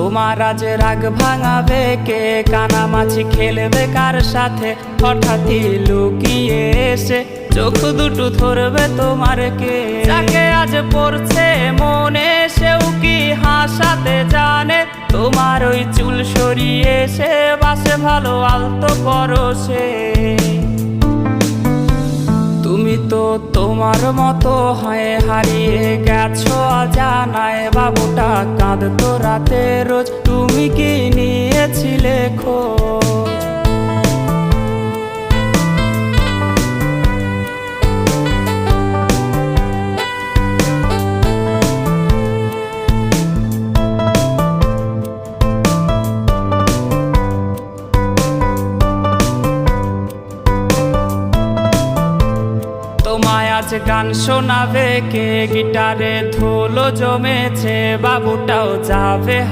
তোমার আজ রাগ ভাঙাবে কে? কানামাছি খেলবে কার সাথে? হঠাৎই লুকিয়ে এসে চোখ দুটো ধরবে তোমার কে? যাকে আজ পড়ছে মনে সেও কি হাসাতে জানে? তোমার ওই চুল সরিয়ে সে বাসে ভালো আলতো পরশে। তুমি তো তোমার মতো হয়ে হারিয়ে গেছো অজানায়। বাবুটা কাঁদতো রাতে রোজ, তুমি কি নিয়েছিলে খোঁজ? তোমায় আজ গান শোনাবে কে? গিটারে ধুলো জমেছে, বাবুটাও যাবে